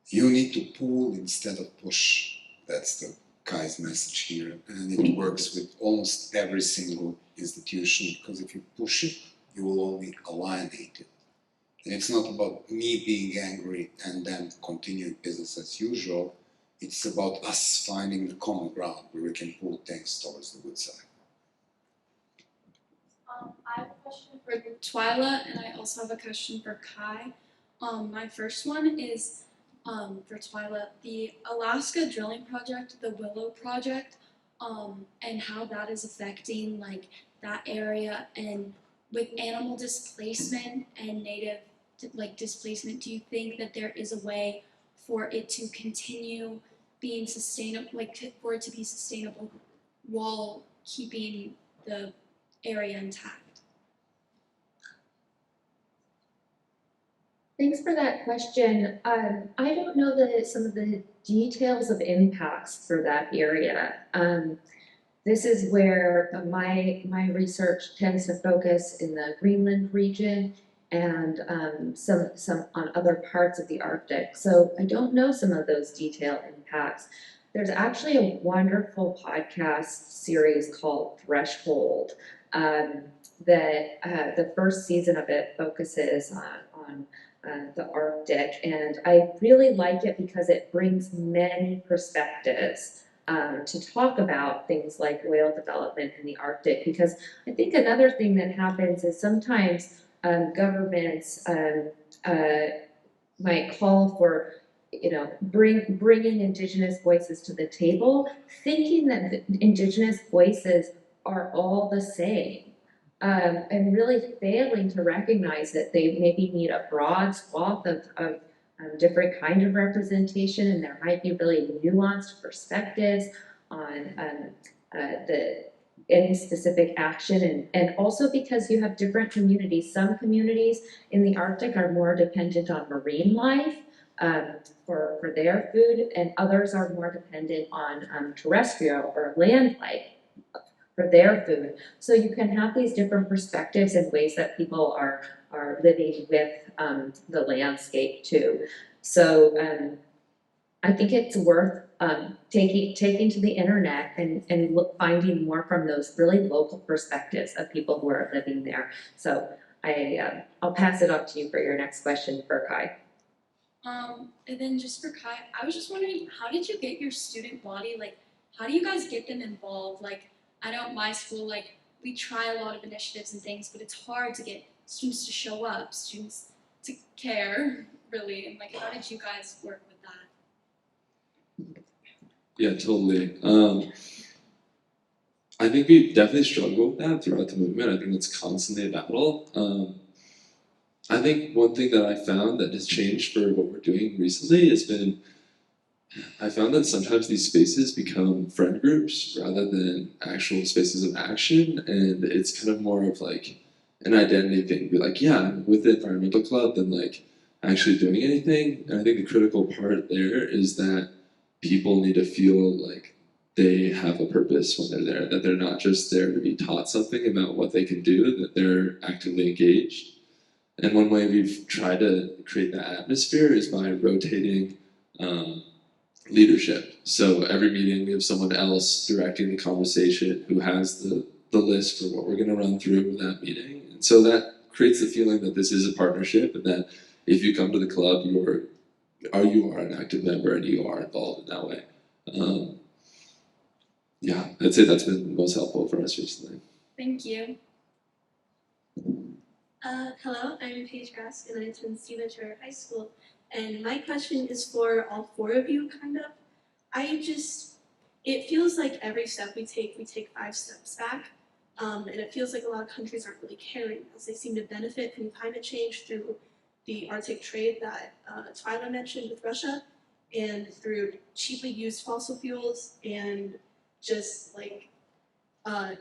You need to pull instead of push. That's the guy's message here. And it works with almost every single institution, because if you push it, you will only alienate it. And it's not about me being angry and then continuing business as usual. It's about us finding the common ground where we can pull things towards the good side. I have a question for Twila, and I also have a question for Kai. My first one is for Twila, the Alaska drilling project, the Willow project, and how that is affecting, like, that area, and with animal displacement and native like displacement, do you think that there is a way for it to continue being sustainable, for it to be sustainable while keeping the area intact? Thanks for that question. I don't know some of the details of impacts for that area. This is where my research tends to focus in the Greenland region and some on other parts of the Arctic. So I don't know some of those detailed impacts. There's actually a wonderful podcast series called Threshold that the first season of it focuses on the Arctic, and I really like it because it brings many perspectives to talk about things like whale development in the Arctic, because I think another thing that happens is sometimes governments might call for, bringing Indigenous voices to the table, thinking that the Indigenous voices are all the same. And really failing to recognize that they maybe need a broad swath of different kind of representation, and there might be really nuanced perspectives on any specific action, and also because you have different communities. Some communities in the Arctic are more dependent on marine life for their food, and others are more dependent on terrestrial or land life for their food. So you can have these different perspectives and ways that people are living with the landscape too. So I think it's worth taking to the internet and finding more from those really local perspectives of people who are living there. So I'll pass it off to you for your next question for Kai. And then just for Kai, I was just wondering, how did you get your student body? Like, how do you guys get them involved? Like, I know at my school, we try a lot of initiatives and things, but it's hard to get students to show up, students to care, really. And how did you guys work with that? Yeah, totally. I think we definitely struggle with that throughout the movement. I think it's constantly a battle. I think one thing that I found that has changed for what we're doing recently has been, I found that sometimes these spaces become friend groups rather than actual spaces of action, and it's kind of more of an identity thing. Be yeah, I'm with the environmental club than actually doing anything. And I think the critical part there is that people need to feel like they have a purpose when they're there, that they're not just there to be taught something about what they can do, that they're actively engaged. And one way we've tried to create that atmosphere is by rotating leadership. So every meeting we have someone else directing the conversation who has the list for what we're going to run through that meeting. And so that creates the feeling that this is a partnership, and that if you come to the club, you are an active member and you are involved in that way. Yeah, I'd say that's been most helpful for us recently. Thank you. Hello, I'm Paige Grask, and I attend Srdja Charter High School. And my question is for all four of you, kind of. It feels like every step we take 5 steps back. And it feels like a lot of countries aren't really caring, as they seem to benefit from climate change through the Arctic trade that Twila mentioned with Russia, and through cheaply used fossil fuels, and just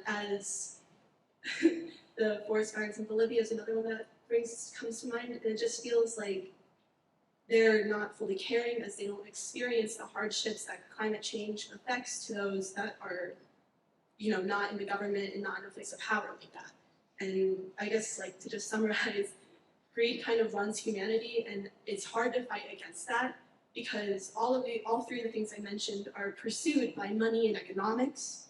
as the forest fires in Bolivia is another one that comes to mind. And it just feels like they're not fully caring, as they don't experience the hardships that climate change affects to those that are, not in the government and not in a place of power like that. And I guess to just summarize, greed kind of runs humanity, and it's hard to fight against that because all three of the things I mentioned are pursued by money and economics.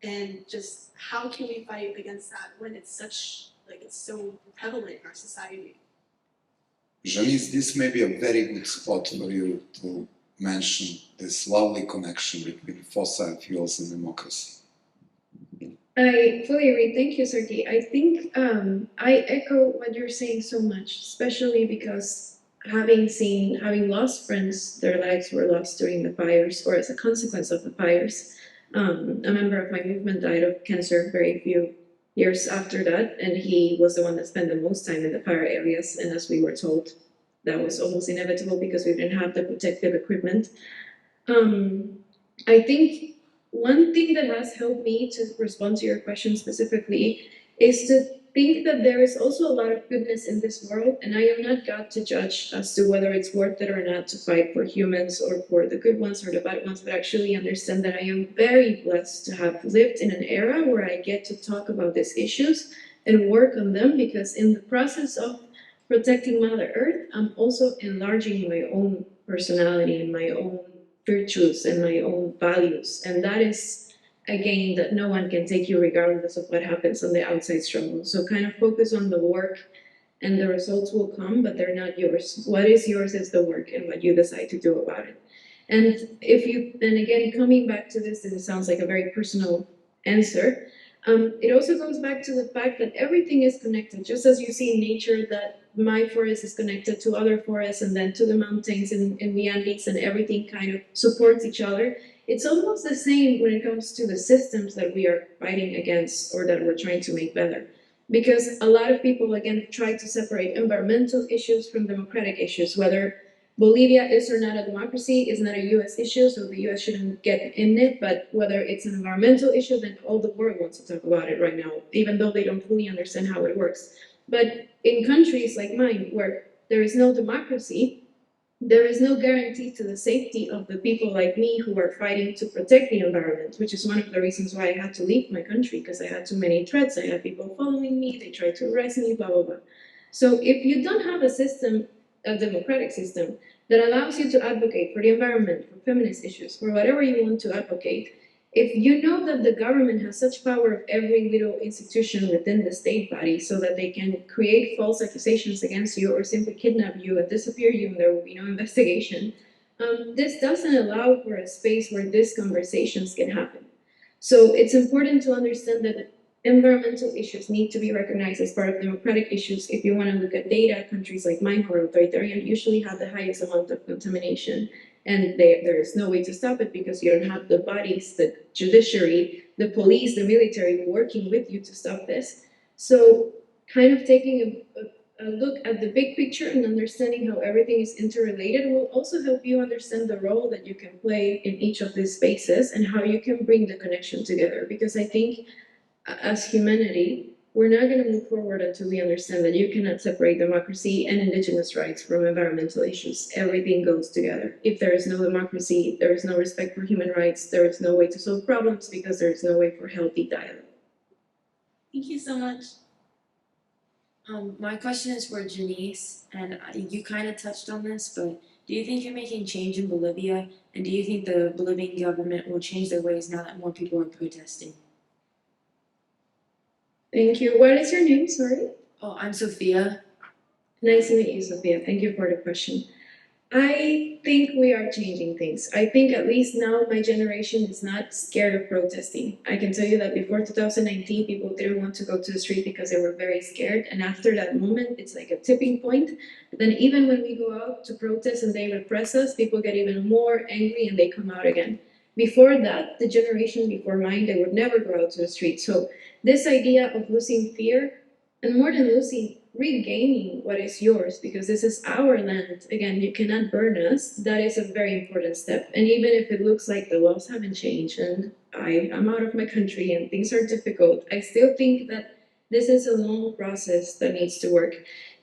And just how can we fight against that when it's it's so prevalent in our society? Jhanisse, this may be a very good spot for you to mention this lovely connection between fossil fuels and democracy. I fully agree. Thank you, Srdja. I think I echo what you're saying so much, especially because having lost friends, their lives were lost during the fires or as a consequence of the fires. A member of my movement died of cancer very few years after that, and he was the one that spent the most time in the fire areas, and as we were told, that was almost inevitable because we didn't have the protective equipment. I think one thing that has helped me to respond to your question specifically is to think that there is also a lot of goodness in this world, and I am not God to judge as to whether it's worth it or not to fight for humans or for the good ones or the bad ones, but actually understand that I am very blessed to have lived in an era where I get to talk about these issues and work on them, because in the process of protecting Mother Earth, I'm also enlarging my own personality and my own virtues and my own values. And that is a gain that no one can take you regardless of what happens on the outside struggle. So kind of focus on the work, and the results will come, but they're not yours. What is yours is the work and what you decide to do about it. And if you, then again, coming back to this, and it sounds like a very personal answer, it also goes back to the fact that everything is connected. Just as you see in nature that my forest is connected to other forests and then to the mountains in the Andes, and everything kind of supports each other. It's almost the same when it comes to the systems that we are fighting against or that we're trying to make better. Because a lot of people, again, try to separate environmental issues from democratic issues. Whether Bolivia is or not a democracy is not a US issue, so the US shouldn't get in it, but whether it's an environmental issue, then all the world wants to talk about it right now, even though they don't fully understand how it works. But in countries like mine, where there is no democracy, there is no guarantee to the safety of the people like me who are fighting to protect the environment, which is one of the reasons why I had to leave my country, because I had too many threats. I had people following me, they tried to arrest me, blah, blah, blah. So if you don't have a system, a democratic system, that allows you to advocate for the environment, for feminist issues, for whatever you want to advocate, if you know that the government has such power of every little institution within the state body so that they can create false accusations against you or simply kidnap you and disappear you and there will be no investigation, this doesn't allow for a space where these conversations can happen. So it's important to understand that environmental issues need to be recognized as part of democratic issues. If you want to look at data, countries like mine who are authoritarian usually have the highest amount of contamination, and there is no way to stop it because you don't have the bodies, the judiciary, the police, the military working with you to stop this. So kind of taking a look at the big picture and understanding how everything is interrelated will also help you understand the role that you can play in each of these spaces and how you can bring the connection together. Because I think as humanity, we're not going to move forward until we understand that you cannot separate democracy and indigenous rights from environmental issues. Everything goes together. If there is no democracy, there is no respect for human rights, there is no way to solve problems because there is no way for healthy dialogue. Thank you so much. My question is for Jhanisse, and you kind of touched on this, but do you think you're making change in Bolivia, and do you think the Bolivian government will change their ways now that more people are protesting? Thank you. What is your name? Sorry. Oh, I'm Sophia. Nice to meet you, Sophia. Thank you for the question. I think we are changing things. I think at least now my generation is not scared of protesting. I can tell you that before 2019, people didn't want to go to the street because they were very scared. And after that moment, it's like a tipping point. But then even when we go out to protest and they repress us, people get even more angry and they come out again. Before that, the generation before mine, they would never go out to the street. So this idea of losing fear, and more than losing, regaining what is yours, because this is our land. Again, you cannot burn us. That is a very important step. And even if it looks like the laws haven't changed and I'm out of my country and things are difficult, I still think that this is a long process that needs to work.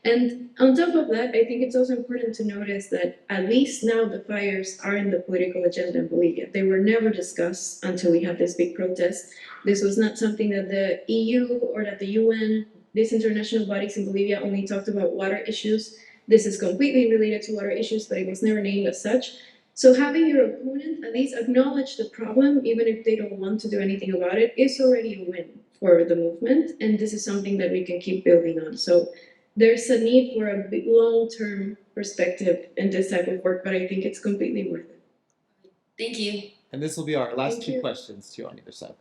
And on top of that, I think it's also important to notice that at least now the fires are in the political agenda in Bolivia. They were never discussed until we had this big protest. This was not something that the EU or that the UN, these international bodies in Bolivia, only talked about water issues. This is completely related to water issues, but it was never named as such. So having your opponent at least acknowledge the problem, even if they don't want to do anything about it, is already a win for the movement. And this is something that we can keep building on. So there's a need for a big long-term perspective in this type of work, but I think it's completely worth it. Thank you. And this will be our last Thank two you. questions too on either side.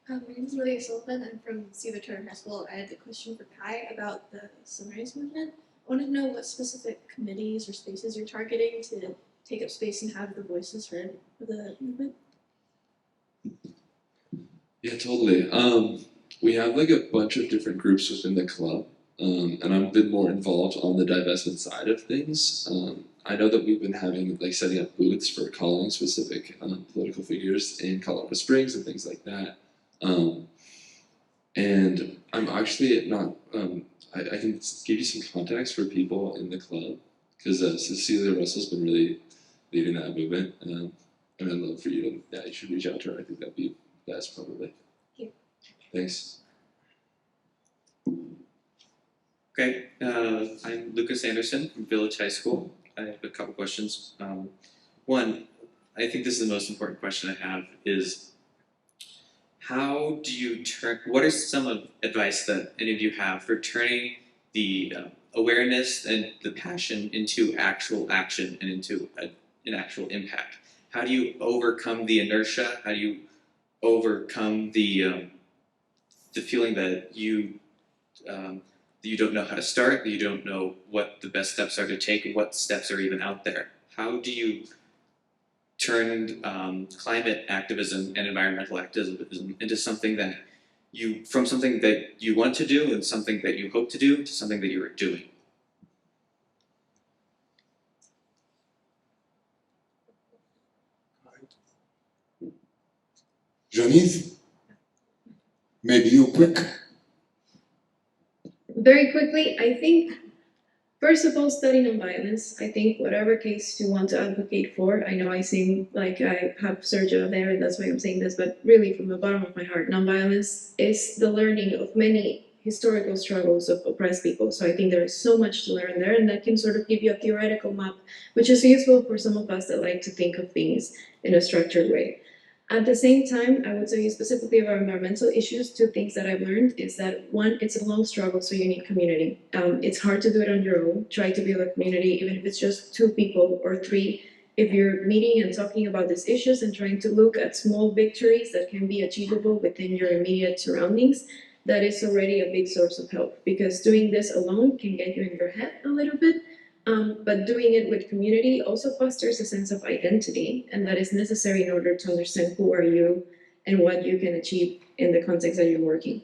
My name is Malia Sullivan. I'm from Siva Charter High School. I had a question for Kai about the Sunrise Movement. I wanted to know what specific committees or spaces you're targeting to take up space and have the voices heard for the movement. Yeah, totally. we have like a bunch of different groups within the club, and I've been more involved on the divestment side of things. I know that we've been having like setting up booths for calling specific political figures in Colorado Springs and things like that. And I'm actually not. I can give you some contacts for people in the club because Cecilia Russell's been really leading that movement, and I'd love for you to. Yeah, you should reach out to her. I think that'd be best probably. Here. Thanks. Okay, I'm Lucas Anderson from Village High School. I have a couple questions. One, I think this is the most important question I have is, how do you turn, what are some advice that any of you have for turning the awareness and the passion into actual action and into an actual impact? How do you overcome the inertia? How do you overcome the feeling that you don't know how to start, that you don't know what the best steps are to take, and what steps are even out there? How do you turn climate activism and environmental activism into something that from something that you want to do and something that you hope to do to something that you are doing? Jhanisse, maybe you quick. Very quickly, I think, first of all, study nonviolence. I think whatever case you want to advocate for, I know I seem like I have Srdja there, and that's why I'm saying this, but really from the bottom of my heart, nonviolence is the learning of many historical struggles of oppressed people. So I think there is so much to learn there, and that can sort of give you a theoretical map, which is useful for some of us that like to think of things in a structured way. At the same time, I would tell you specifically about environmental issues, two things that I've learned is that one, it's a long struggle, so you need community. It's hard to do it on your own. Try to build a community, even if it's just 2 people or 3. If you're meeting and talking about these issues and trying to look at small victories that can be achievable within your immediate surroundings, that is already a big source of help, because doing this alone can get you in your head a little bit. But doing it with community also fosters a sense of identity, and that is necessary in order to understand who are you and what you can achieve in the context that you're working.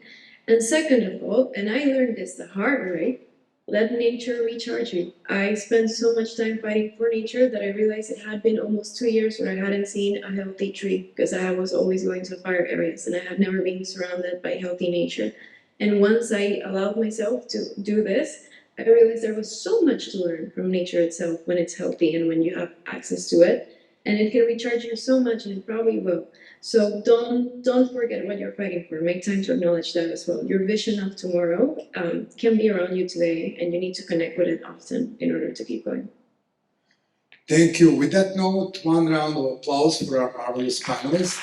And second of all, and I learned this the hard way, let nature recharge you. I spent so much time fighting for nature that I realized it had been almost 2 years where I hadn't seen a healthy tree, because I was always going to fire areas and I had never been surrounded by healthy nature. And once I allowed myself to do this, I realized there was so much to learn from nature itself when it's healthy and when you have access to it. And it can recharge you so much, and it probably will. So don't forget what you're fighting for. Make time to acknowledge that as well. Your vision of tomorrow can be around you today, and you need to connect with it often in order to keep going. Thank you. With that note, one round of applause for our marvelous panelists.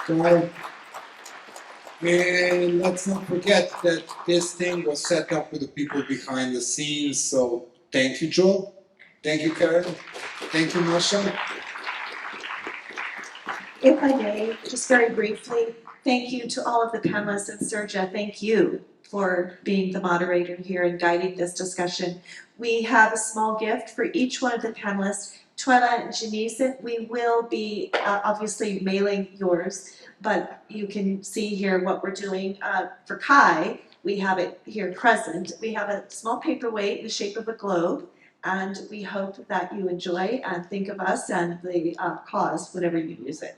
So, and let's not forget that this thing was set up with the people behind the scenes. So thank you, Joe. Thank you, Karen. Thank you, Masha. If I may, just very briefly, thank you to all of the panelists, and Srdja, thank you for being the moderator here and guiding this discussion. We have a small gift for each one of the panelists. Twila and Jhanisse, we will be obviously mailing yours, but you can see here what we're doing. For Kai, we have it here present. We have a small paperweight in the shape of a globe, and we hope that you enjoy and think of us and the cause whenever you use it.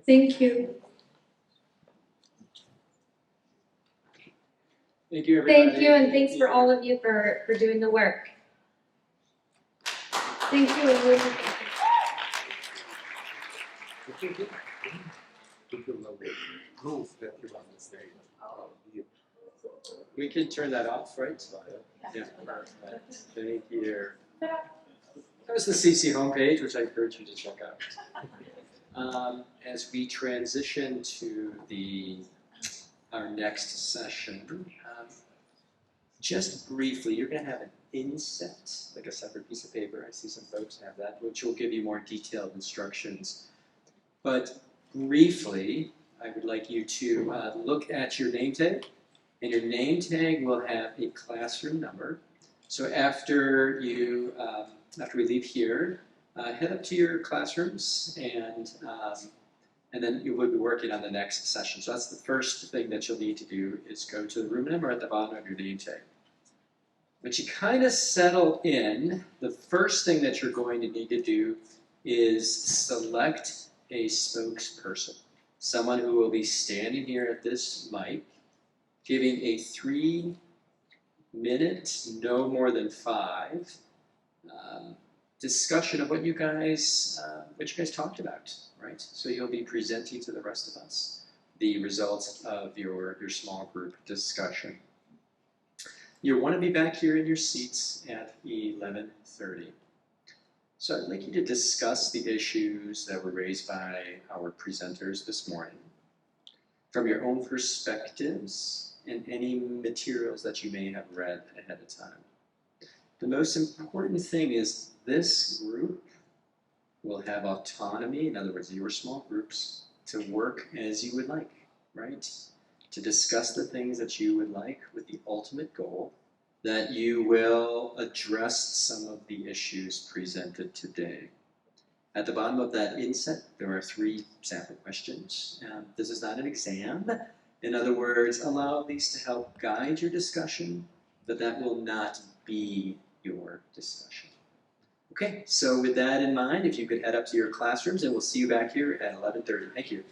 Thank you. Thank you, everybody. Thank you, and thanks for all of you for doing the work. Thank you. We can turn that off, right? Yeah. Thank you. That was the CC homepage, which I encourage you to check out. As we transition to our next session, just briefly, you're going to have an inset, like a separate piece of paper. I see some folks have that, which will give you more detailed instructions. But briefly, I would like you to look at your name tag, and your name tag will have a classroom number. So after we leave here, head up to your classrooms and then you will be working on the next session. So that's the first thing that you'll need to do is go to the room number at the bottom of your name tag. But you kind of settle in, the first thing that you're going to need to do is select a spokesperson. Someone who will be standing here at this mic, giving a 3-minute, no more than 5, discussion of what you guys talked about, right? So you'll be presenting to the rest of us the results of your small group discussion. You'll want to be back here in your seats at 11:30. So I'd like you to discuss the issues that were raised by our presenters this morning from your own perspectives and any materials that you may have read ahead of time. The most important thing is this group will have autonomy, in other words, your small groups, to work as you would like, right? To discuss the things that you would like with the ultimate goal that you will address some of the issues presented today. At the bottom of that inset, there are 3 sample questions. This is not an exam. In other words, allow these to help guide your discussion, but that will not be your discussion. Okay, so with that in mind, if you could head up to your classrooms, and we'll see you back here at 11:30. Thank you.